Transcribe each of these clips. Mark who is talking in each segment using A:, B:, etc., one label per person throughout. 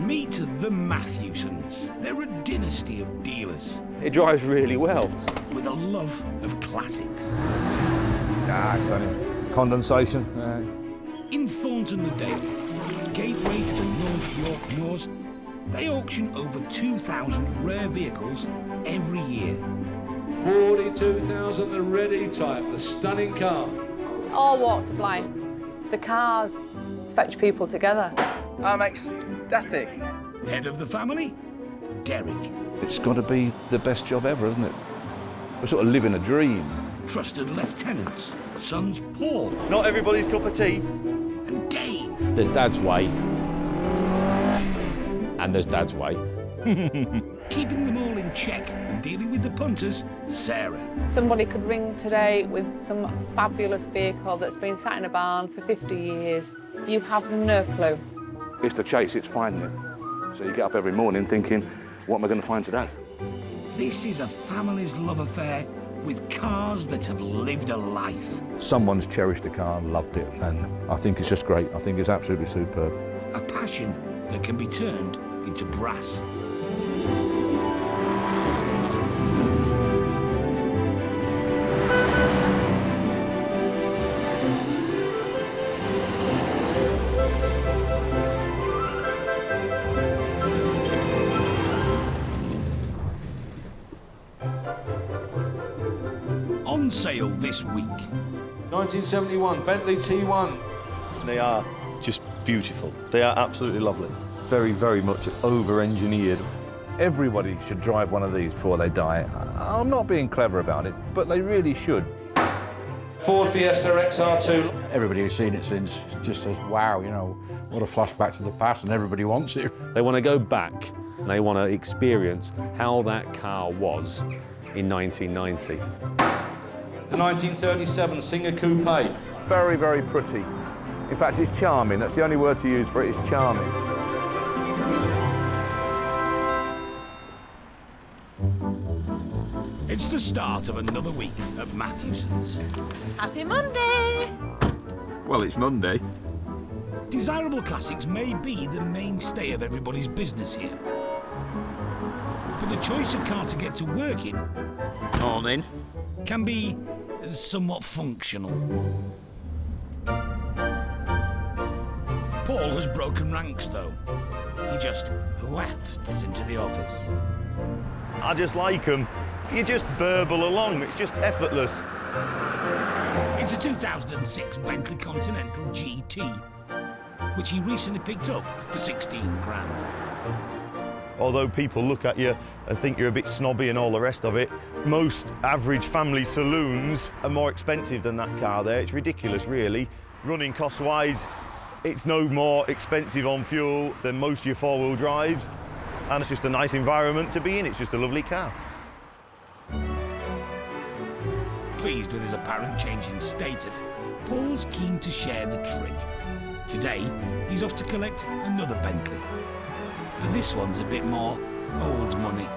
A: Meet the Mathewsons. They're a dynasty of dealers.
B: It drives really well.
A: With a love of classics.
C: It's only condensation.
A: In Thornton-le-Dale, gateway to the North York Moors, they auction over 2,000 rare vehicles every year.
D: 42,000, the ready type, the stunning car.
E: All walks of life. The cars fetch people together.
B: I'm ecstatic.
A: Head of the family, Derek.
C: It's got to be the best job ever, isn't it? We're sort of living a dream.
A: Trusted lieutenants, sons Paul
B: Not everybody's cup of tea.
A: and Dave.
F: There's Dad's way, and there's Dad's way.
A: Keeping them all in check and dealing with the punters, Sarah.
E: Somebody could ring today with some fabulous vehicle that's been sat in a barn for 50 years. You have no clue.
C: It's the chase, it's finding it. So you get up every morning thinking, what am I going to find today?
A: This is a family's love affair with cars that have lived a life.
C: Someone's cherished a car and loved it, and I think it's just great. I think it's absolutely superb.
A: A passion that can be turned into brass. On sale this week.
D: 1971 Bentley T1.
G: They are just beautiful. They are absolutely lovely. Very, very much over-engineered.
C: Everybody should drive one of these before they die. I'm not being clever about it, but they really should.
D: Ford Fiesta XR2.
H: Everybody who's seen it since just says, wow, you know, what a flashback to the past, and everybody wants it.
F: They want to go back and they want to experience how that car was in 1990.
C: The 1937 Singer Coupe. Very, very pretty. In fact, it's charming. That's the only word to use for it, it's charming.
A: It's the start of another week at Mathewsons.
E: Happy Monday!
G: Well, it's Monday.
A: Desirable classics may be the mainstay of everybody's business here. But the choice of car to get to work in
B: Morning.
A: can be somewhat functional. Paul has broken ranks, though. He just wafts into the office.
G: I just like them. You just burble along. It's just effortless.
A: It's a 2006 Bentley Continental GT, which he recently picked up for 16 grand.
G: Although people look at you and think you're a bit snobby and all the rest of it, most average family saloons are more expensive than that car there. It's ridiculous, really. Running cost-wise, it's no more expensive on fuel than most of your four-wheel drives, and it's just a nice environment to be in. It's just a lovely car.
A: Pleased with his apparent change in status, Paul's keen to share the trick. Today, he's off to collect another Bentley. But this one's a bit more old money.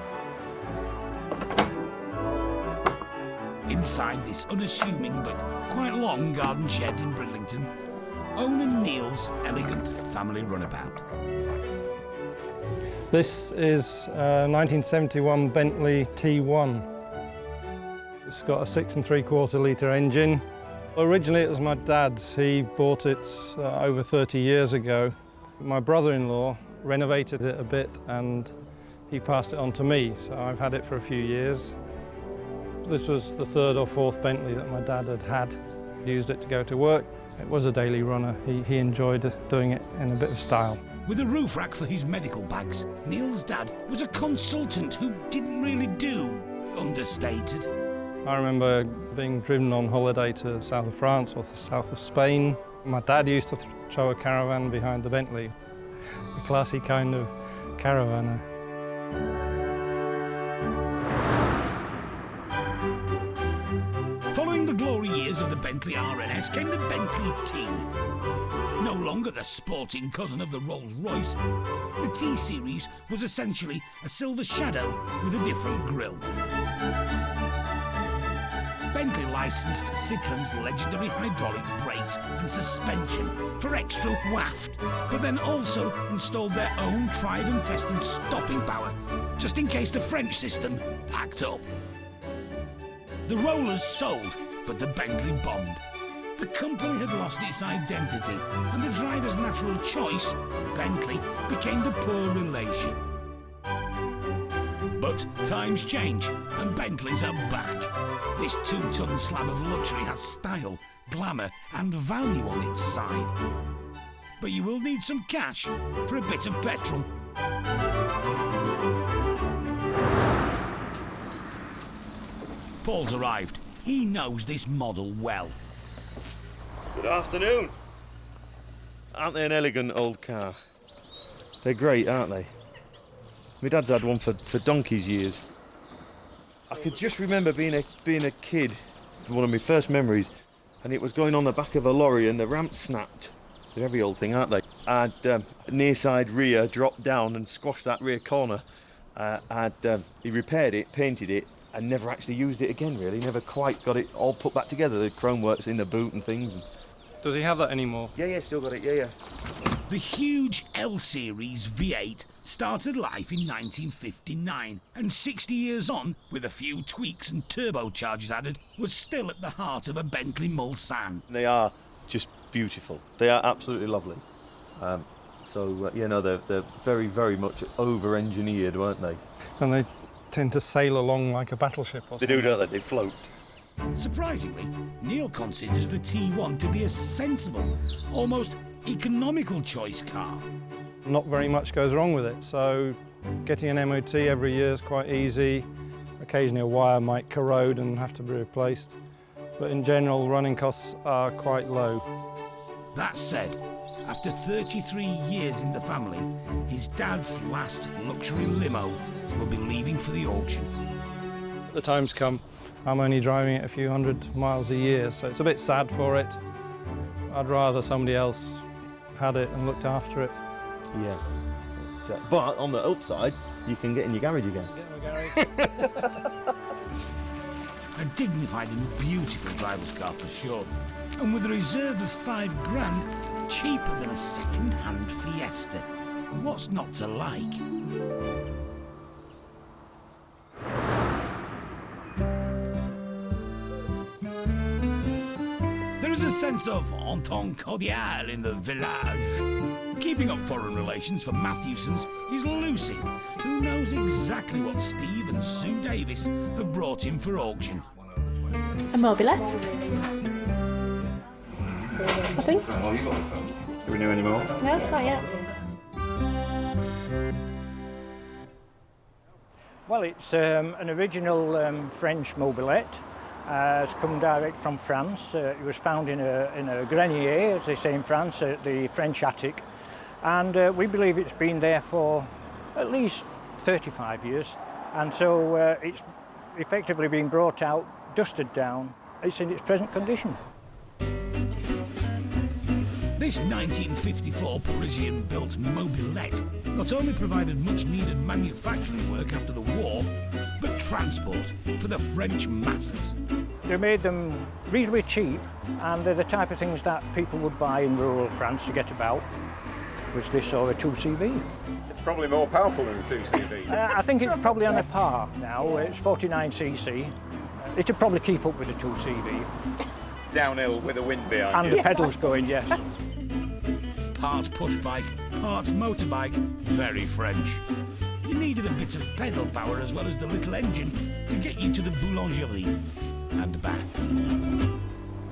A: Inside this unassuming but quite long garden shed in Bridlington, owner Neil's elegant family runabout.
I: This is a 1971 Bentley T1. It's got a 6 3/4 litre engine. Originally it was my dad's. He bought it over 30 years ago. My brother-in-law renovated it a bit and he passed it on to me, so I've had it for a few years. This was the third or fourth Bentley that my dad had. He used it to go to work. It was a daily runner. He enjoyed doing it in a bit of style.
A: With a roof rack for his medical bags, Neil's dad was a consultant who didn't really do understated.
I: I remember being driven on holiday to south of France or the south of Spain. My dad used to tow a caravan behind the Bentley, a classy kind of caravanner.
A: Following the glory years of the Bentley RNS came the Bentley T. No longer the sporting cousin of the Rolls-Royce, the T-Series was essentially a silver shadow with a different grille. Bentley licensed Citroen's legendary hydraulic brakes and suspension for extra waft, but then also installed their own tried and tested stopping power, just in case the French system packed up. The rollers sold, but the Bentley bombed. The company had lost its identity, and the driver's natural choice, Bentley, became the poor relation. But times change, and Bentleys are back. This 2-ton slab of luxury has style, glamour, and value on its side. But you will need some cash for a bit of petrol. Paul's arrived. He knows this model well.
G: Good afternoon. Aren't they an elegant old car? They're great, aren't they? My dad's had one for donkey's years. I could just remember being a kid, one of my first memories, and it was going on the back of a lorry and the ramp snapped. They're every old thing, aren't they? I'd near side rear dropped down and squashed that rear corner. He repaired it, painted it, and never actually used it again, really. Never quite got it all put back together. The chrome works in the boot and things.
I: Does he have that anymore?
G: Yeah, still got it, yeah.
A: The huge L-Series V8 started life in 1959, and 60 years on, with a few tweaks and turbochargers added, was still at the heart of a Bentley Mulsanne.
G: They are just beautiful. They are absolutely lovely. They're very, very much over-engineered, weren't they?
I: And they tend to sail along like a battleship or something.
G: They do, don't they? They float.
A: Surprisingly, Neil considers the T1 to be a sensible, almost economical choice car.
I: Not very much goes wrong with it, so getting an MOT every year is quite easy. Occasionally a wire might corrode and have to be replaced, but in general running costs are quite low.
A: That said, after 33 years in the family, his dad's last luxury limo will be leaving for the auction.
I: The time's come. I'm only driving it a few hundred miles a year, so it's a bit sad for it. I'd rather somebody else had it and looked after it.
G: Yeah. But on the upside, you can get in your garage again.
A: A dignified and beautiful driver's car for sure. And with a reserve of £5,000, cheaper than a second-hand Fiesta. What's not to like? There is a sense of entente cordiale in the village. Keeping up foreign relations for Mathewsons is Lucy, who knows exactly what Steve and Sue Davis have brought in for auction.
J: A mobilette, I think.
B: Do we know any more?
J: No, not yet.
K: Well, it's an original French mobilette. It's come direct from France. It was found in a grenier, as they say in France, at the French attic. And we believe it's been there for at least 35 years. And so it's effectively been brought out, dusted down. It's in its present condition.
A: This 1954 Parisian-built mobilette not only provided much-needed manufacturing work after the war, but transport for the French masses.
K: They made them reasonably cheap, and they're the type of things that people would buy in rural France to get about. Was this or a 2CV?
B: It's probably more powerful than a 2CV.
K: I think it's probably on a par now. It's 49cc. It'll probably keep up with the 2CV.
B: Downhill with a wind behind
K: and
B: you.
K: the pedals going, yes.
A: Part push bike, part motorbike, very French. You needed a bit of pedal power as well as the little engine to get you to the boulangerie and back.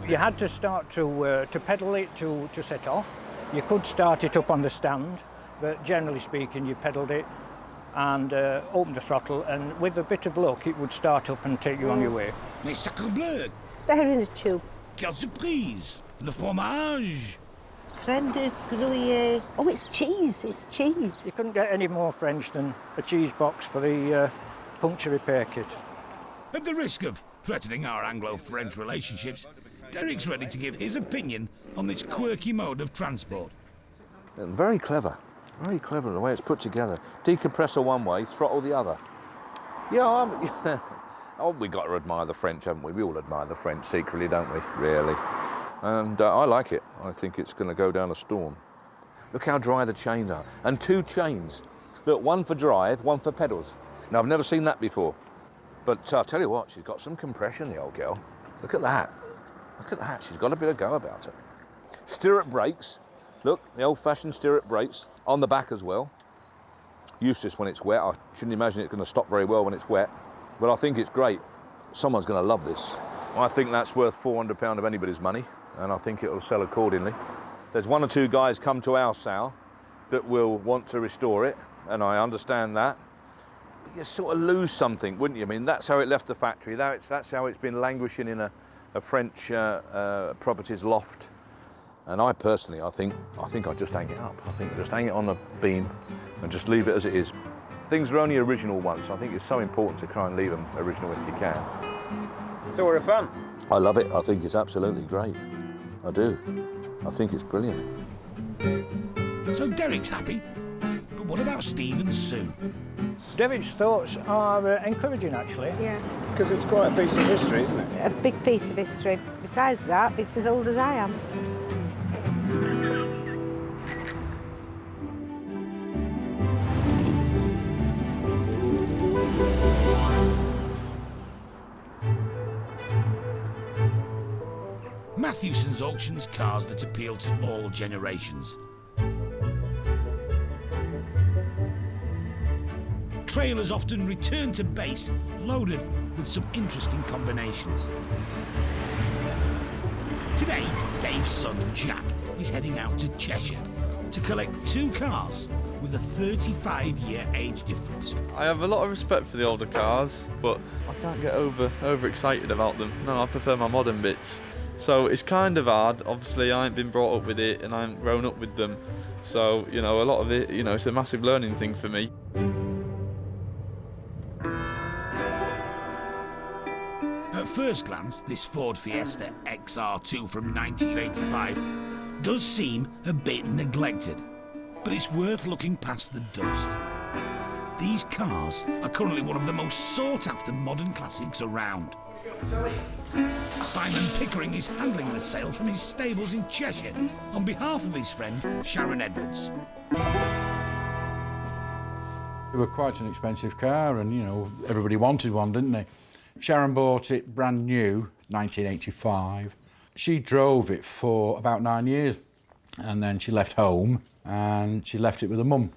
K: You had to start to pedal it to set off. You could start it up on the stand, but generally speaking, you pedalled it and opened the throttle, and with a bit of luck, it would start up and take you on your way.
A: Mais sacre bleu!
J: Spare in the tube.
A: Quelle surprise! Le fromage!
J: Crème de Gruyère. Oh, it's cheese, it's cheese.
K: You couldn't get any more French than a cheese box for the puncture repair kit.
A: At the risk of threatening our Anglo-French relationships, Derek's ready to give his opinion on this quirky mode of transport.
C: Very clever in the way it's put together. Decompressor one way, throttle the other. Yeah, Oh, we got to admire the French, haven't we? We all admire the French secretly, don't we? Really. And I like it. I think it's going to go down a storm. Look how dry the chains are. And 2 chains. Look, one for drive, one for pedals. Now, I've never seen that before. But I'll tell you what, she's got some compression, the old girl. Look at that. Look at that. She's got a bit of go about her. Stirrup brakes. Look, the old-fashioned stirrup brakes. On the back as well. Useless when it's wet. I shouldn't imagine it's going to stop very well when it's wet. But I think it's great. Someone's going to love this. I think that's worth £400 of anybody's money, and I think it'll sell accordingly. There's 1 or 2 guys come to our sale that will want to restore it, and I understand that. But you sort of lose something, wouldn't you? I mean, that's how it left the factory. That's how it's been languishing in a French properties loft. And I personally, I think I'd just hang it up. I think I'd just hang it on a beam and just leave it as it is. Things are only original once. I think it's so important to try and leave them original if you can.
B: So we're fun.
C: I love it. I think it's absolutely great. I do. I think it's brilliant.
A: So Derek's happy, but what about Steve and Sue?
K: David's thoughts are encouraging, actually.
J: Yeah.
B: Because it's quite a piece of history, isn't it?
J: A big piece of history. Besides that, it's as old as I am.
A: Mathewsons auctions cars that appeal to all generations. Trailers often return to base loaded with some interesting combinations. Today, Dave's son Jack is heading out to Cheshire to collect 2 cars with a 35-year age difference.
L: I have a lot of respect for the older cars, but I can't get overexcited about them. No, I prefer my modern bits. So it's kind of hard. Obviously, I ain't been brought up with it and I haven't grown up with them. So, you know, a lot of it, you know, it's a massive learning thing for me.
A: At first glance, this Ford Fiesta XR2 from 1985 does seem a bit neglected, but it's worth looking past the dust. These cars are currently one of the most sought-after modern classics around. Simon Pickering is handling the sale from his stables in Cheshire on behalf of his friend Sharon Edwards.
H: They were quite an expensive car and, you know, everybody wanted one, didn't they? Sharon bought it brand new, 1985. She drove it for about 9 years and then she left home and she left it with her mum.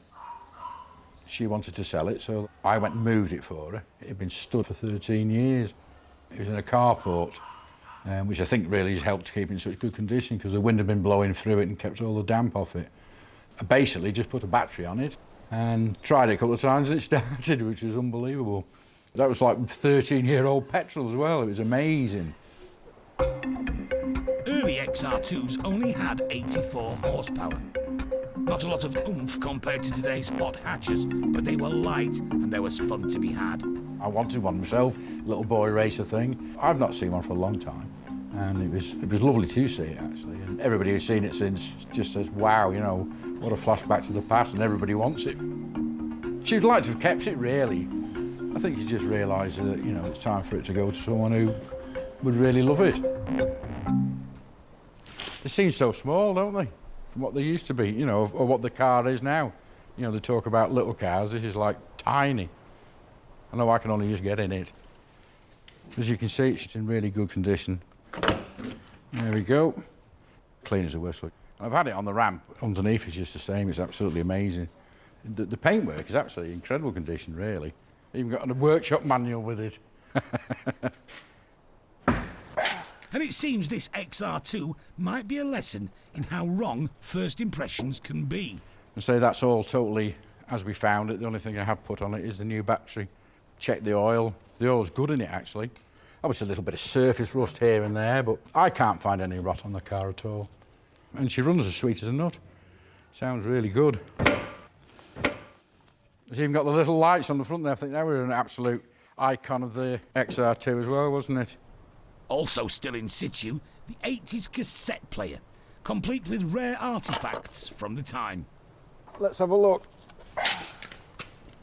H: She wanted to sell it, so I went and moved it for her. It had been stood for 13 years. It was in a carport, which I think really has helped to keep it in such good condition because the wind had been blowing through it and kept all the damp off it. I basically just put a battery on it and tried it a couple of times and it started, which was unbelievable. That was like 13-year-old petrol as well. It was amazing.
A: Early XR2s only had 84 horsepower. Not a lot of oomph compared to today's hot hatches, but they were light and there was fun to be had.
H: I wanted one myself, little boy racer thing. I've not seen one for a long time, and it was lovely to see it actually. And everybody who's seen it since just says, "Wow, you know, what a flashback to the past," and everybody wants it. She'd like to have kept it, really. I think she just realised that, you know, it's time for it to go to someone who would really love it. They seem so small, don't they? From what they used to be, you know, or what the car is now. You know, they talk about little cars, this is like tiny. I know I can only just get in it. As you can see, it's in really good condition. There we go. Clean as a whistle. I've had it on the ramp. Underneath it's just the same, it's absolutely amazing. The paintwork is absolutely incredible condition, really. Even got a workshop manual with it.
A: And it seems this XR2 might be a lesson in how wrong first impressions can be.
H: And so that's all totally as we found it. The only thing I have put on it is the new battery. Check the oil. The oil's good in it, actually. Obviously a little bit of surface rust here and there, but I can't find any rot on the car at all. And she runs as sweet as a nut. Sounds really good. It's even got the little lights on the front there. I think that was an absolute icon of the XR2 as well, wasn't it?
A: Also still in situ, the 80s cassette player, complete with rare artefacts from the time.
H: Let's have a look.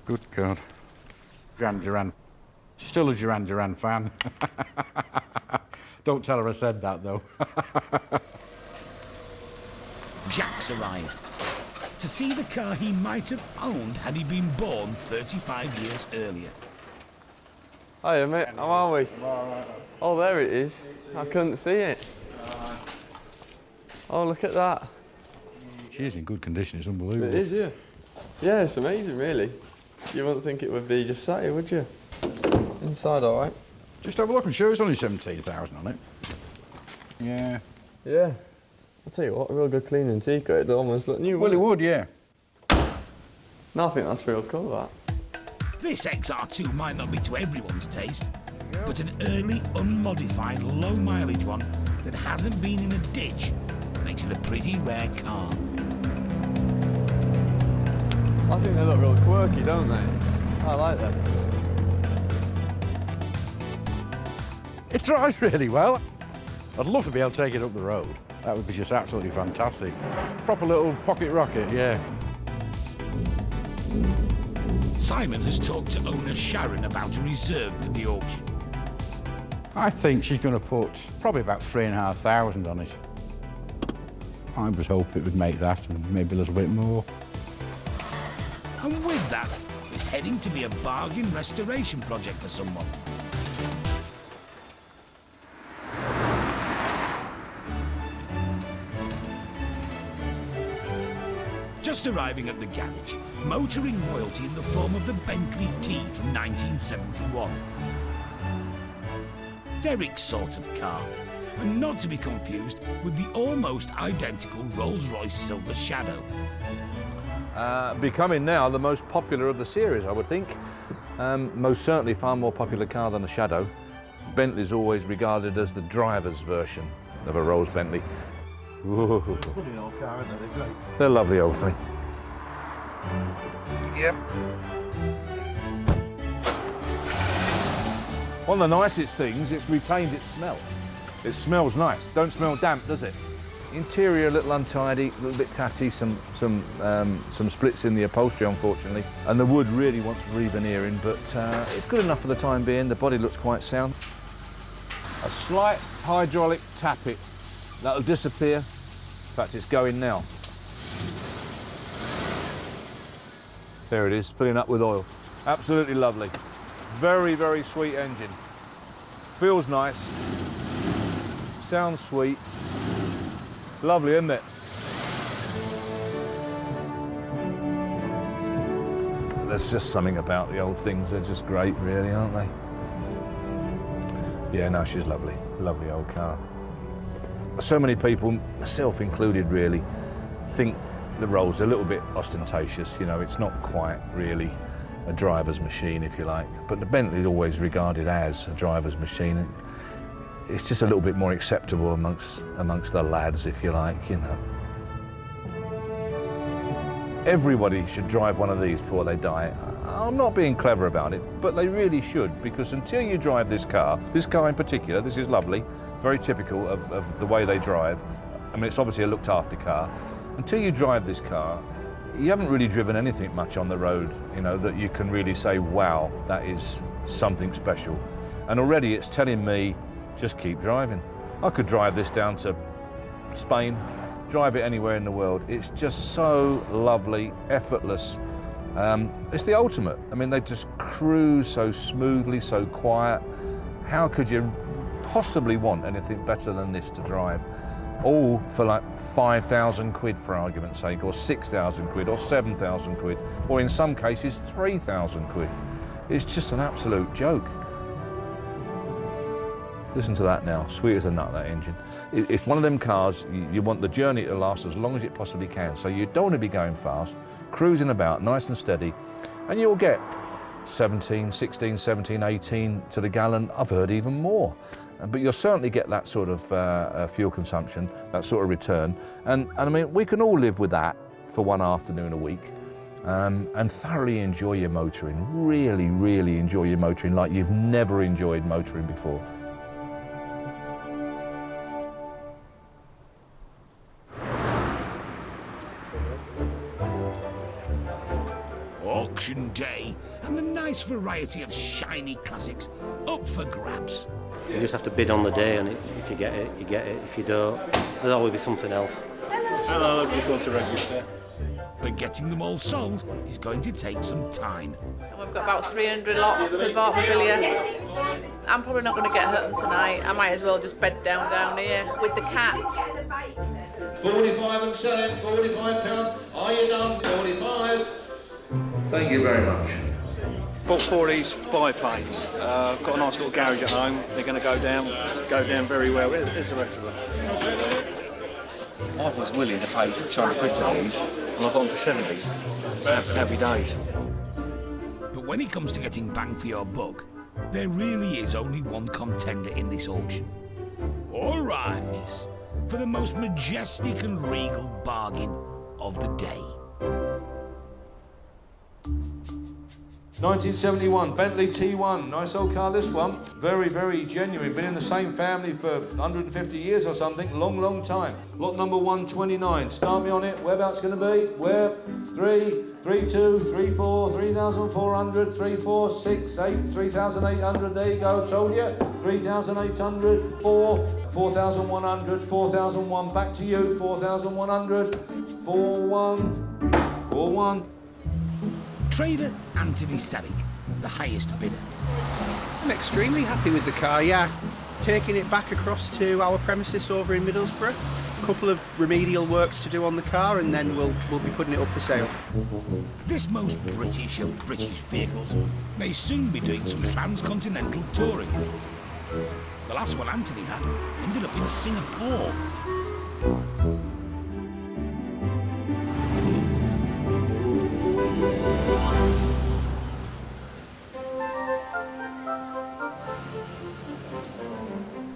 H: Good God. Grand Duran. She Still a Duran Duran fan. Don't tell her I said that, though.
A: Jack's arrived to see the car he might have owned had he been born 35 years earlier.
M: Hiya mate, how are we? Oh, there it is. I couldn't see it. Oh, look at that.
H: She is in good condition, it's unbelievable.
M: It is, yeah. Yeah, it's amazing, really. You wouldn't think it would be just sat here, would you? Inside, all right.
H: Just have a look and show it's only 17,000 on it. Yeah.
M: Yeah. I'll tell you what, a real good cleaning teak. It'd almost look new.
H: Well, it would, yeah.
M: No, I think that's real cool, that.
A: This XR2 might not be to everyone's taste, but an early, unmodified, low-mileage one that hasn't been in a ditch makes it a pretty rare car.
M: I think they look real quirky, don't they? I like them.
H: It drives really well. I'd love to be able to take it up the road. That would be just absolutely fantastic. Proper little pocket rocket, yeah.
A: Simon has talked to owner Sharon about a reserve for the auction.
H: I think she's going to put probably about 3,500 on it. I would hope it would make that and maybe a little bit more.
A: And with that, it's heading to be a bargain restoration project for someone. Just arriving at the garage, motoring royalty in the form of the Bentley T from 1971. Derek's sort of car, and not to be confused with the almost identical Rolls-Royce Silver Shadow.
C: Becoming now the most popular of the series, I would think. Most certainly far more popular car than a Shadow. Bentley's always regarded as the driver's version of a Rolls Bentley. Ooh.
G: Old car, isn't it? They're great.
C: They're a lovely old thing. Yep. One of the nicest things, it's retained its smell. It smells nice. Don't smell damp, does it? Interior a little untidy, a little bit tatty, some splits in the upholstery, unfortunately. And the wood really wants re-veneering, but it's good enough for the time being. The body looks quite sound. A slight hydraulic tap it. That'll disappear. In fact, it's going now. There it is, filling up with oil. Absolutely lovely. Very, very sweet engine. Feels nice. Sounds sweet. Lovely, isn't it? There's just something about the old things. They're just great, really, aren't they? Yeah, no, she's lovely. Lovely old car. So many people, myself included really, think the Rolls are a little bit ostentatious. You know, it's not quite really a driver's machine, if you like. But the Bentley is always regarded as a driver's machine. It's just a little bit more acceptable amongst the lads, if you like, you know. Everybody should drive one of these before they die. I'm not being clever about it, but they really should, because until you drive this car in particular, this is lovely, very typical of the way they drive. I mean, it's obviously a looked after car. Until you drive this car, you haven't really driven anything much on the road, you know, that you can really say, wow, that is something special. And already it's telling me, just keep driving. I could drive this down to Spain, drive it anywhere in the world. It's just so lovely, effortless. It's the ultimate. I mean, they just cruise so smoothly, so quiet. How could you possibly want anything better than this to drive? All for like 5,000 quid, for argument's sake, or 6,000 quid, or 7,000 quid, or in some cases 3,000 quid. It's just an absolute joke. Listen to that now, sweet as a nut, that engine. It's one of them cars, you want the journey to last as long as it possibly can, so you don't want to be going fast, cruising about nice and steady, and you'll get 17, 16, 17, 18 to the gallon. I've heard even more. But you'll certainly get that sort of fuel consumption, that sort of return. And I mean, we can all live with that for one afternoon a week and thoroughly enjoy your motoring. Really, really enjoy your motoring like you've never enjoyed motoring before.
A: Auction day, and a nice variety of shiny classics up for grabs.
N: You just have to bid on the day, and if you get it, you get it. If you don't, there'll always be something else.
B: Hello, just want to register.
A: But getting them all sold is going to take some time.
E: We've got about 300 lots of automobilia. I'm probably not going to get home tonight. I might as well just bed down here with the cat.
D: 45 and selling, £45. Are you done? 45.
C: Thank you very much.
O: Bought 4 of these biplanes. Got a nice little garage at home. They're going to go down very well. Here's the rest of them. I was willing to pay 200 quid for these, and I got them for 70. Happy days.
A: But when it comes to getting bang for your buck, there really is only one contender in this auction. All right, miss, for the most majestic and regal bargain of the day.
D: 1971 Bentley T1, nice old car this one. Very, very genuine, been in the same family for 150 years or something, long time. Lot number 129, start me on it, whereabouts going to be? Where? 3, 3, 2, 3, 4, 3,400, 3, 4, 6, 8, 3,800, there you go, told you. 3,800, 4, 4,100, 4,001, back to you, 4,100, 4,1, 4,1.
A: Trader Anthony Selig, the highest bidder.
P: I'm extremely happy with the car, yeah. Taking it back across to our premises over in Middlesbrough. A couple of remedial works to do on the car, and then we'll be putting it up for sale.
A: This most British of British vehicles may soon be doing some transcontinental touring. The last one Anthony had ended up in Singapore.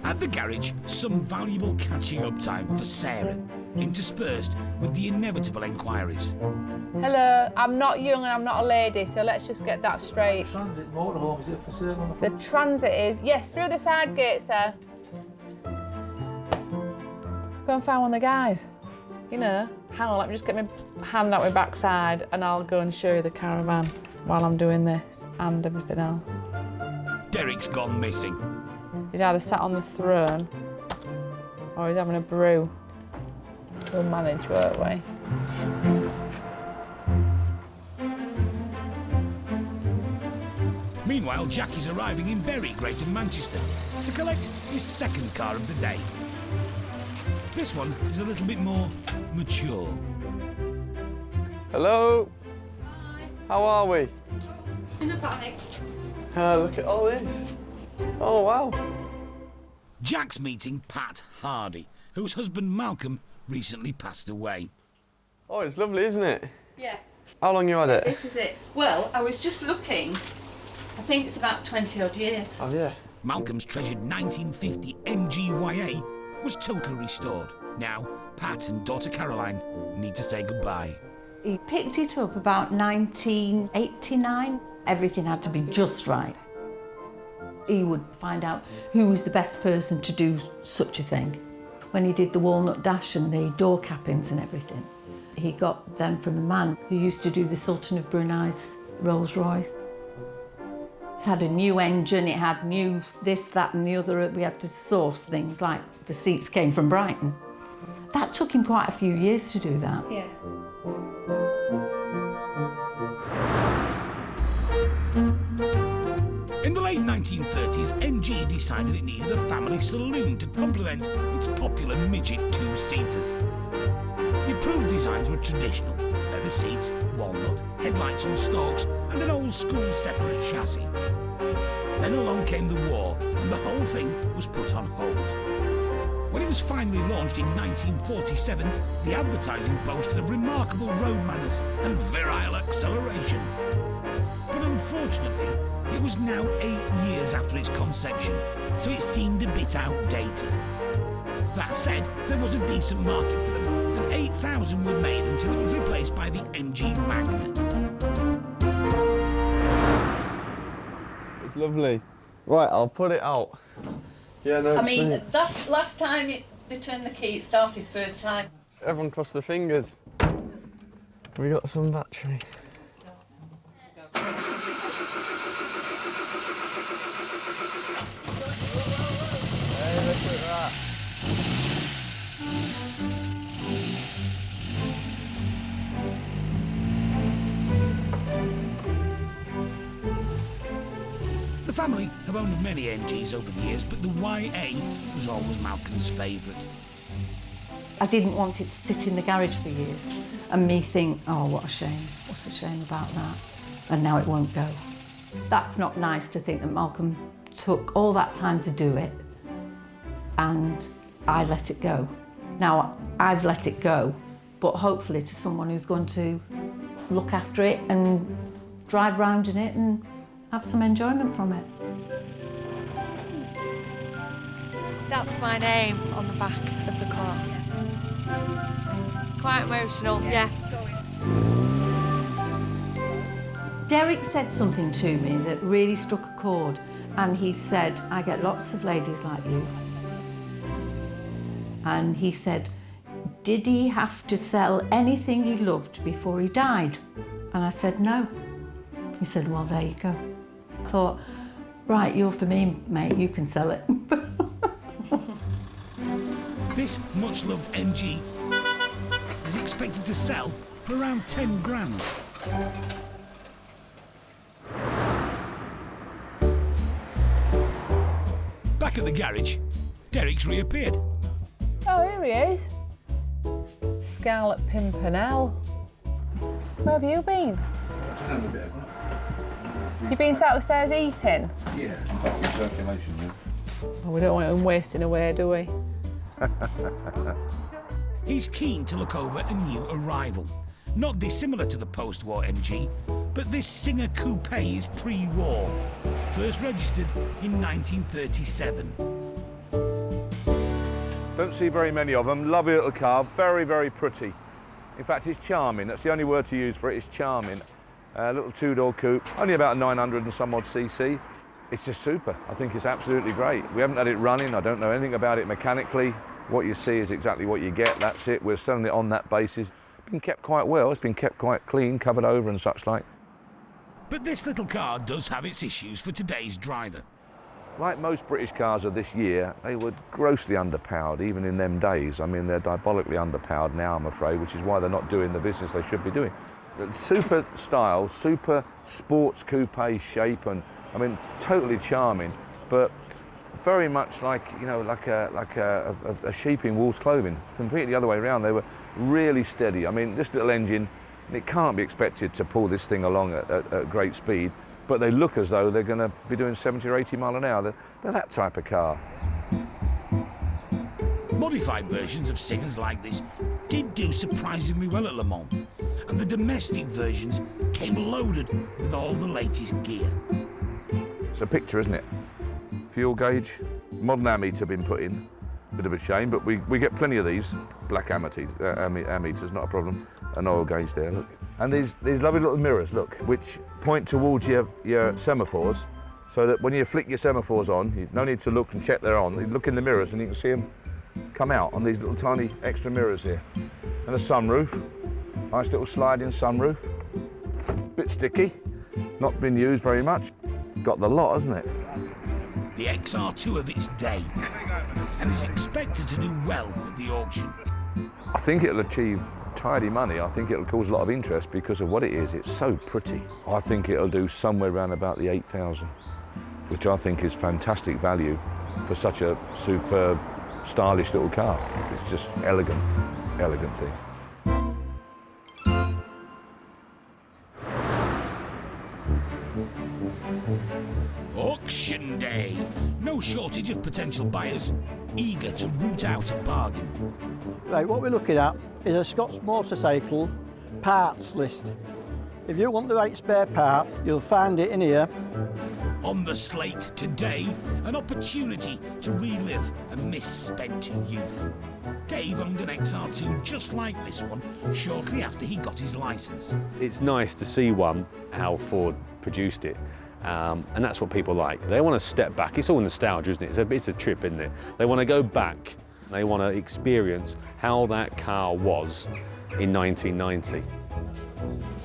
A: At the garage, some valuable catching up time for Sarah, interspersed with the inevitable enquiries.
E: Hello, I'm not young and I'm not a lady, so let's just get that straight.
O: Transit motorhome, is it for sale?
E: The transit is, yes, through the side gate, sir. Go and find one of the guys. You know, hang on, let me just get my hand out my backside and I'll go and show you the caravan while I'm doing this and everything else.
A: Derek's gone missing.
E: He's either sat on the throne or he's having a brew. We'll manage, won't we?
A: Meanwhile, Jack is arriving in Bury, Greater Manchester, to collect his second car of the day. This one is a little bit more mature.
M: Hello. Hi. How are we?
Q: In a panic.
M: Look at all this. Oh, wow.
A: Jack's meeting Pat Hardy, whose husband Malcolm recently passed away.
M: Oh, it's lovely, isn't it?
Q: Yeah.
M: How long you had it?
Q: This is it. Well, I was just looking. I think it's about 20 odd years.
M: Oh, yeah.
A: Malcolm's treasured 1950 MGYA was totally restored. Now, Pat and daughter Caroline need to say goodbye.
J: He picked it up about 1989. Everything had to be just right. He would find out who was the best person to do such a thing. When he did the walnut dash and the door cappings and everything, he got them from a man who used to do the Sultan of Brunei's Rolls Royce. It's had a new engine, it had new this, that and the other. We had to source things like the seats came from Brighton. That took him quite a few years to do that.
Q: Yeah.
A: In the late 1930s, MG decided it needed a family saloon to complement its popular midget two-seaters. The approved designs were traditional: leather seats, walnut, headlights on stalks, and an old-school separate chassis. Then along came the war, and the whole thing was put on hold. When it was finally launched in 1947, the advertising boasted of remarkable road manners and virile acceleration. But unfortunately, it was now 8 years after its conception, so it seemed a bit outdated. That said, there was a decent market for them, and 8,000 were made until it was replaced by the MG Magnet.
M: It's lovely. Right, I'll put it out. Yeah, no,
Q: I mean, that's last time they turned the key, it started first time.
M: Everyone cross the fingers. We got some battery.
A: family have owned many MGs over the years, but the YA was always Malcolm's favourite.
J: I didn't want it to sit in the garage for years and me think, oh, what a shame, what's a shame about that? And now it won't go. That's not nice to think that Malcolm took all that time to do it and I let it go. Now, I've let it go, but hopefully to someone who's going to look after it and drive round in it and have some enjoyment from it.
R: That's my name on the back of the car. Quite emotional, yeah.
J: Derek said something to me that really struck a chord, and he said, I get lots of ladies like you. And he said, did he have to sell anything he loved before he died? And I said, no. He said, well, there you go. I thought, right, you're for me, mate, you can sell it.
A: This much-loved MG is expected to sell for around 10 grand. Back at the garage, Derek's reappeared.
E: Oh, here he is. Scarlet Pimpernel. Where have you been? You been sat upstairs eating?
C: Yeah, back in circulation, yeah.
E: Oh, we don't want him wasting away, do we?
A: He's keen to look over a new arrival. Not dissimilar to the post-war MG, but this Singer Coupe is pre-war. First registered in 1937.
C: Don't see very many of them. Lovely little car, very, very pretty. In fact, it's charming. That's the only word to use for it, it's charming. Little two-door coupe, only about 900 and some odd cc. It's just super. I think it's absolutely great. We haven't had it running. I don't know anything about it mechanically. What you see is exactly what you get. That's it. We're selling it on that basis. It's been kept quite well. It's been kept quite clean, covered over and such like.
A: But this little car does have its issues for today's driver.
C: Like most British cars of this year, they were grossly underpowered, even in them days. I mean, they're diabolically underpowered now, I'm afraid, which is why they're not doing the business they should be doing. The super style, super sports coupe shape, and I mean, totally charming, but very much like, you know, like a sheep in wolf's clothing. It's completely the other way around. They were really steady. I mean, this little engine, it can't be expected to pull this thing along at great speed, but they look as though they're going to be doing 70 or 80 mile an hour. They're that type of car.
A: Modified versions of Singers like this did do surprisingly well at Le Mans, and the domestic versions came loaded with all the latest gear.
C: It's a picture, isn't it? Fuel gauge, modern ammeter been put in. Bit of a shame, but we get plenty of these black ammeters, not a problem. An oil gauge there, look. And these lovely little mirrors, look, which point towards your semaphores, so that when you flick your semaphores on, you no need to look and check they're on. You look in the mirrors and you can see them come out on these little tiny extra mirrors here. And a sunroof, nice little sliding sunroof. Bit sticky, not been used very much. Got the lot, hasn't it?
A: The XR2 of its day, and is expected to do well at the auction.
C: I think it'll achieve tidy money. I think it'll cause a lot of interest because of what it is. It's so pretty. I think it'll do somewhere around about the 8,000, which I think is fantastic value for such a superb, stylish little car. It's just elegant, elegant thing.
A: Auction day. No shortage of potential buyers eager to root out a bargain.
S: Right, what we're looking at is a Scots motorcycle parts list. If you want the right spare part, you'll find it in here.
A: On the slate today, an opportunity to relive a misspent youth. Dave owned an XR2 just like this one shortly after he got his licence.
F: It's nice to see one, how Ford produced it. And that's what people like. They want to step back. It's all nostalgia, isn't it? It's a trip, isn't it? They want to go back. They want to experience how that car was in 1990.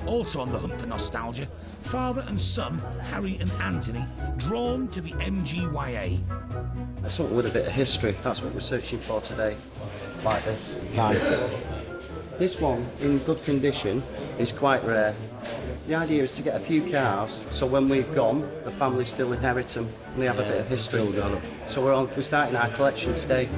A: Also on the hunt for nostalgia, father and son, Harry and Anthony, drawn to the MGYA.
T: Something with a bit of history, that's what we're searching for today. Like this. Nice. This one, in good condition, is quite rare. The idea is to get a few cars, so when we've gone, the family still inherit them and they have a bit of history. So we're starting our collection today.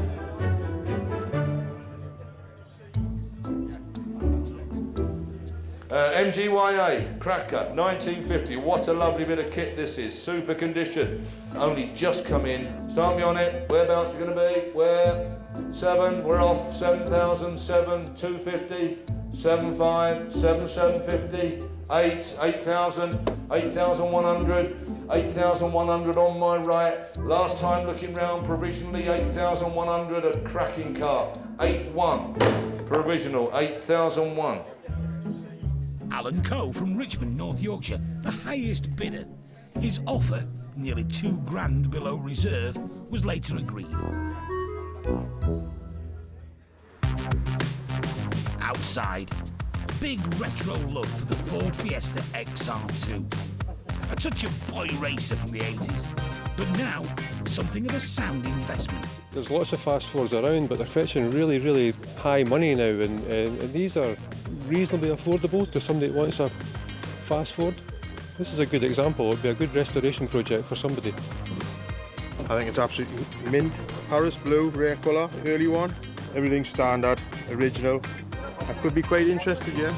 D: MGYA, Cracker, 1950. What a lovely bit of kit this is. Super condition. Only just come in. Start me on it. Whereabouts we're going to be? Where? 7. We're off. 7,000. 7. 250. 7,500. 7,750. 8. 8,000. 8,100. 8,100 on my right. Last time looking round, provisionally 8,100. A cracking car. 8,1. Provisional. 8,001.
A: Alan Coe from Richmond, North Yorkshire, the highest bidder. His offer, nearly £2,000 below reserve, was later agreed. Outside, big retro love for the Ford Fiesta XR2. A touch of boy racer from the 80s, but now something of a sound investment.
U: There's lots of fast Fords around, but they're fetching really, really high money now, and these are reasonably affordable to somebody that wants a fast Ford. This is a good example. It would be a good restoration project for somebody.
V: I think it's absolutely mint. Paris blue, rare colour, early one. Everything standard, original. I could be quite interested, yeah.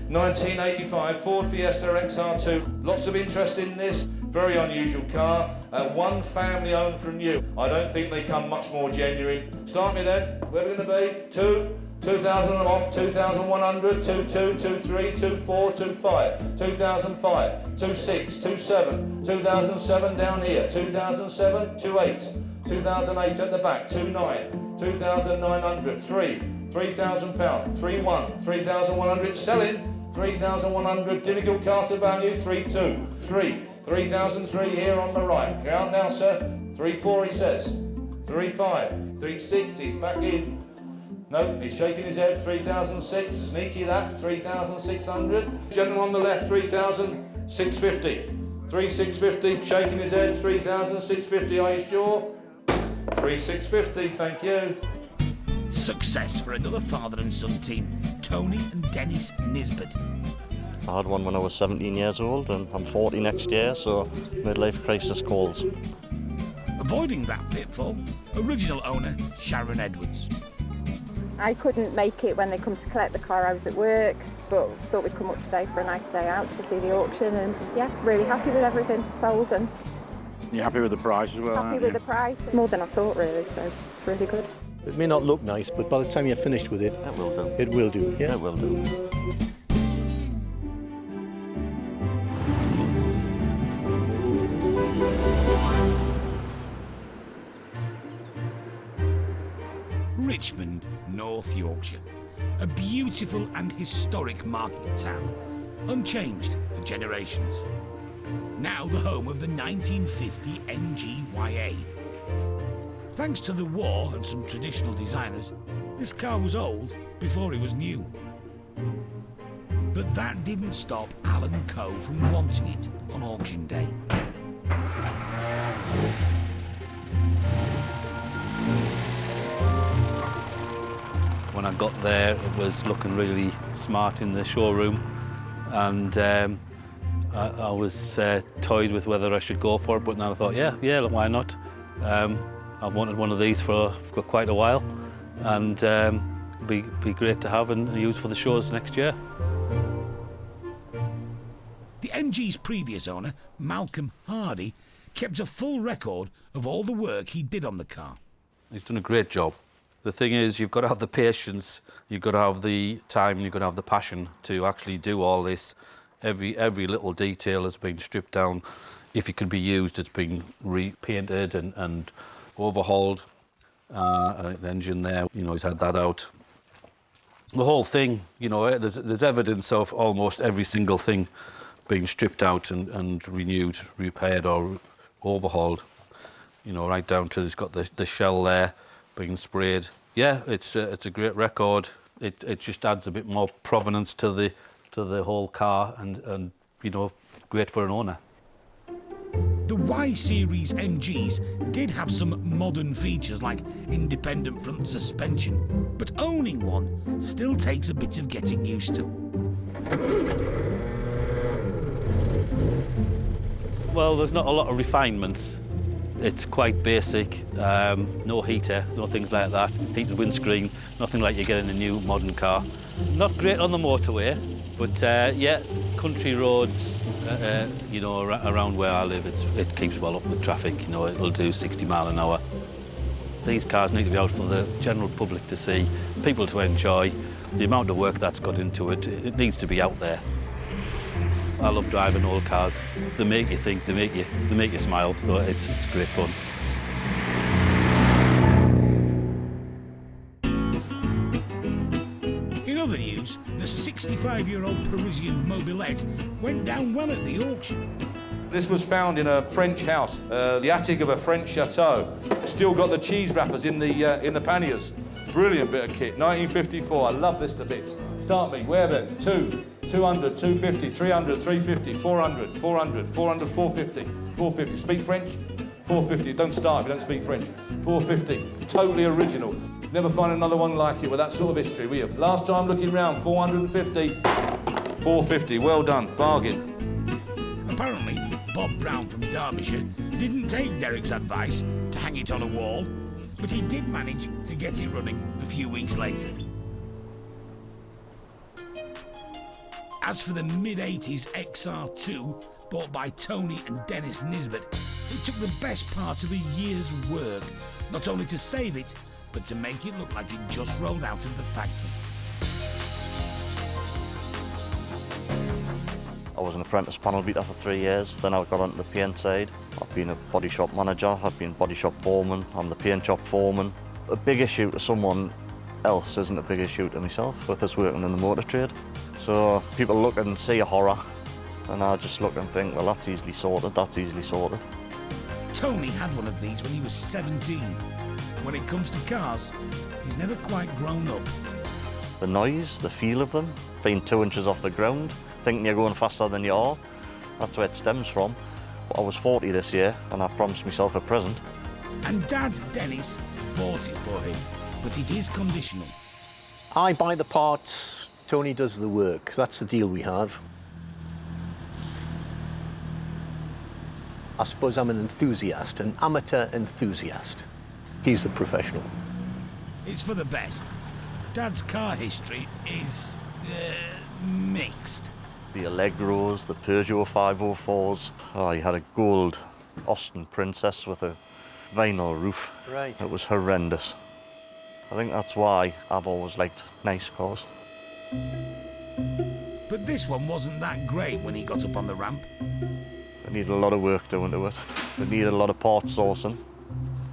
D: 1985 Ford Fiesta XR2. Lots of interest in this. Very unusual car. One family owned from new. I don't think they come much more genuine. Start me then. Where are we going to be? 2. 2,000 and off. 2,100. 2,2. 2,3. 2,4. 2,5. 2,005. 2,6. 2,7. 2,007 down here. 2,007. 2,8. 2,008 at the back. 2,9. 2,900. 3. £3,000. 3,1. 3,100. Selling. 3,100. Difficult car to value. 3,2. 3. 3,003 here on the right. Ground now, sir. 3,4 he says. 3,5. 3,6. He's back in. No, he's shaking his head. 3,006. Sneaky that. 3,600. Gentleman on the left. 3,650. 3,650. Shaking his head. 3,650. Are you sure? 3,650. Thank you.
A: Success for another father and son team, Tony and Dennis Nisbet.
W: I had one when I was 17 years old and I'm 40 next year, so midlife crisis calls.
A: Avoiding that pitfall, original owner Sharon Edwards.
X: I couldn't make it when they come to collect the car. I was at work, but thought we'd come up today for a nice day out to see the auction, and yeah, really happy with everything sold. And
B: you're happy with the price as well?
X: Happy with the price, more than I thought really, so it's really good.
Y: It may not look nice, but by the time you're finished with it,
W: it will do.
Y: It will do, yeah?
W: It will do.
A: Richmond, North Yorkshire. A beautiful and historic market town, unchanged for generations. Now the home of the 1950 MGYA. Thanks to the war and some traditional designers, this car was old before it was new. But that didn't stop Alan Coe from wanting it on auction day.
Z: When I got there, it was looking really smart in the showroom, and I was toyed with whether I should go for it, but now I thought, yeah, why not? I've wanted one of these for quite a while, and be great to have and use for the shows next year.
A: The MG's previous owner, Malcolm Hardy, kept a full record of all the work he did on the car.
Z: He's done a great job. The thing is, you've got to have the patience, you've got to have the time, you've got to have the passion to actually do all this. Every little detail has been stripped down. If it can be used, it's been repainted and overhauled. The engine there, he's had that out. The whole thing, there's evidence of almost every single thing being stripped out and renewed, repaired or overhauled. Right down to, it's got the shell there being sprayed. Yeah, it's a great record. It just adds a bit more provenance to the whole car and great for an owner.
A: The Y-Series MGs did have some modern features like independent front suspension, but owning one still takes a bit of getting used to.
Z: Well, there's not a lot of refinements. It's quite basic, no heater, no things like that, heated windscreen, nothing like you get in a new modern car. Not great on the motorway, but yeah, country roads, you know, around where I live, it keeps well up with traffic, you know, it'll do 60 mile an hour. These cars need to be out for the general public to see, people to enjoy. The amount of work that's got into it, it needs to be out there. I love driving old cars. They make you think, they make you smile, so it's great fun.
A: In other news, the 65-year-old Parisian mobilette went down well at the auction.
D: This was found in a French house, the attic of a French chateau. Still got the cheese wrappers in the panniers. Brilliant bit of kit, 1954. I love this to bits. Start me, where then? 200, 250, 300, 350, 400, 400, 400, 450, 450. Speak French? 450. Don't start if you don't speak French. 450. Totally original. Never find another one like it with that sort of history, will you? Last time looking round, 450. 450. Well done. Bargain.
A: Apparently, Bob Brown from Derbyshire didn't take Derek's advice to hang it on a wall, but he did manage to get it running a few weeks later. As for the mid-80s XR2, bought by Tony and Dennis Nisbet, it took the best part of a year's work, not only to save it, but to make it look like it just rolled out of the factory.
W: I was an apprentice panel beater for 3 years, then I got onto the paint side. I've been a body shop manager, I've been body shop foreman, I'm the paint shop foreman. A big issue to someone else isn't a big issue to myself with us working in the motor trade. So people look and see a horror, and I just look and think, well, that's easily sorted, that's easily sorted.
A: Tony had one of these when he was 17. When it comes to cars, he's never quite grown up.
W: The noise, the feel of them, being 2 inches off the ground, thinking you're going faster than you are, that's where it stems from. I was 40 this year, and I promised myself a present.
A: And Dad Dennis bought it for him, but it is conditional.
Y: I buy the parts, Tony does the work. That's the deal we have. I suppose I'm an enthusiast, an amateur enthusiast. He's the professional.
A: It's for the best. Dad's car history is mixed.
W: The Allegros, the Peugeot 504s. Oh, he had a gold Austin Princess with a vinyl roof.
Y: Right.
W: It was horrendous. I think that's why I've always liked nice cars.
A: But this one wasn't that great when he got up on the ramp.
W: It needed a lot of work doing to it. It needed a lot of part sourcing.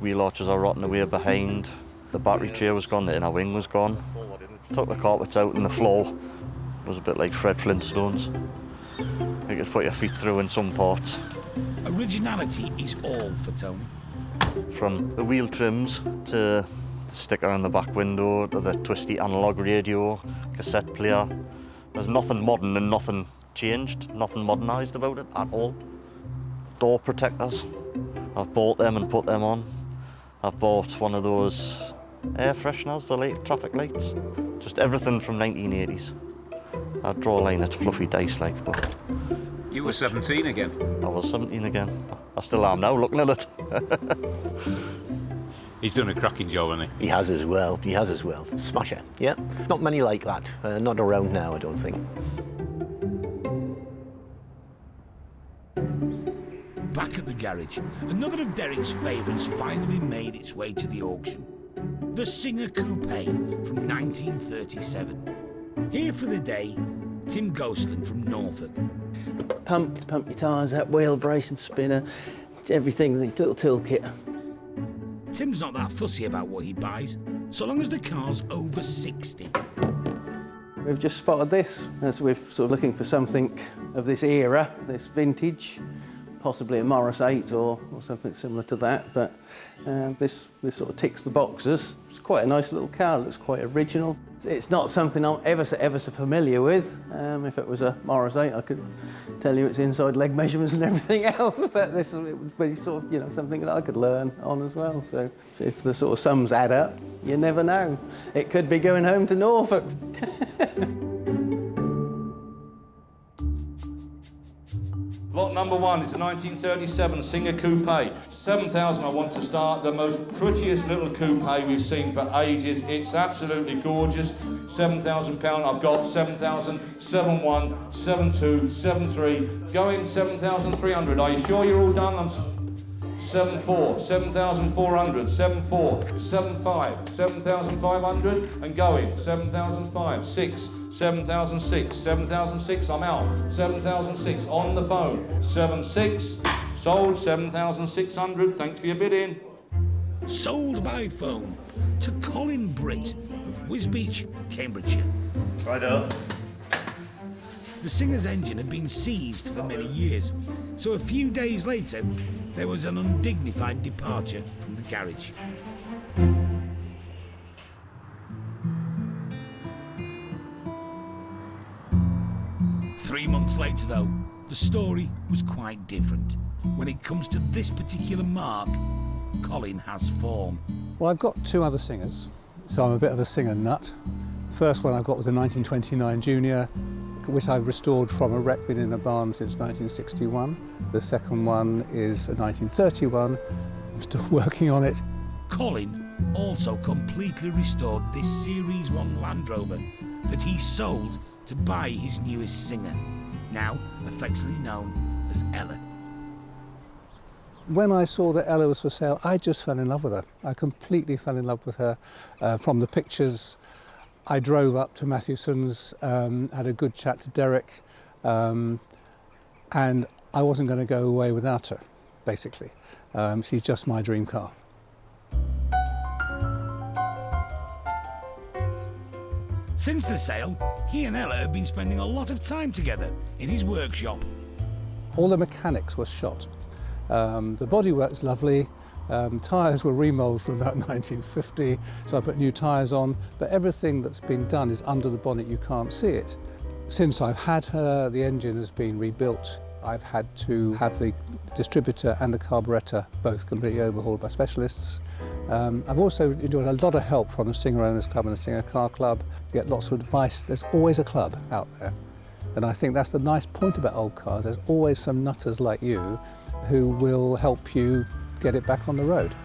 W: Wheel arches are rotting away behind. The battery tray was gone, the inner wing was gone. Took the carpets out and the floor. It was a bit like Fred Flintstones. You could put your feet through in some parts.
A: Originality is all for Tony.
W: From the wheel trims to the sticker on the back window to the twisty analog radio, cassette player. There's nothing modern and nothing changed, nothing modernised about it at all. Door protectors, I've bought them and put them on. I've bought one of those air fresheners, the late traffic lights. Just everything from 1980s. I'd draw a line at fluffy dice like, but...
G: You were 17 again?
W: I was 17 again. I still am now, looking at it.
G: He's done a cracking job, hasn't he?
Y: He has as well, he has as well. Smasher, yeah. Not many like that. Not around now, I don't think.
A: Back at the garage, another of Derek's favourites finally made its way to the auction. The Singer Coupe from 1937. Here for the day, Tim Gosling from Norfolk.
H: Pump your tyres, that wheel brace and spinner, everything, the little toolkit.
A: Tim's not that fussy about what he buys, so long as the car's over 60.
H: We've just spotted this, as we're sort of looking for something of this era, this vintage. possibly a Morris 8 or something similar to that, but this sort of ticks the boxes. It's quite a nice little car, looks quite original. It's not something I'm ever so familiar with. If it was a Morris 8, I could tell you its inside leg measurements and everything else, but this would be sort of, you know, something that I could learn on as well. So if the sort of sums add up, you never know. It could be going home to Norfolk.
D: Lot number 1 is a 1937 Singer Coupe. 7,000 I want to start. The most prettiest little coupe we've seen for ages. It's absolutely gorgeous. £7,000. I've got 7,000, 7,1, 7,2, 7,3. Going 7,300. Are you sure you're all done? 7,4, 7,400, 7,4, 7,5, 7,500 and going. 7,005, 6. 7,006, 7,006, I'm out. 7,006, on the phone. 7,6, sold. 7,600, thanks for your bidding.
A: Sold by phone to Colin Britt of Wisbeach, Cambridgeshire.
W: Right up.
A: The Singer's engine had been seized for many years, so a few days later, there was an undignified departure from the garage. 3 months later, though, the story was quite different. When it comes to this particular mark, Colin has form.
I: Well, I've got 2 other Singers, so I'm a bit of a Singer nut. First one I've got was a 1929 Junior, which I've restored from a wreck been in a barn since 1961. The second one is a 1931. I'm still working on it.
A: Colin also completely restored this Series 1 Land Rover that he sold to buy his newest Singer, now affectionately known as Ella.
I: When I saw that Ella was for sale, I just fell in love with her. I completely fell in love with her. From the pictures, I drove up to Mathewsons, had a good chat to Derek, and I wasn't going to go away without her, basically. She's just my dream car.
A: Since the sale, he and Ella have been spending a lot of time together in his workshop.
I: All the mechanics were shot. The bodywork's lovely. Tyres were remoulded from about 1950, so I put new tyres on, but everything that's been done is under the bonnet, you can't see it. Since I've had her, the engine has been rebuilt. I've had to have the distributor and the carburettor both completely overhauled by specialists. I've also enjoyed a lot of help from the Singer Owners Club and the Singer Car Club. You get lots of advice. There's always a club out there. And I think that's the nice point about old cars. There's always some nutters like you who will help you get it back on the road.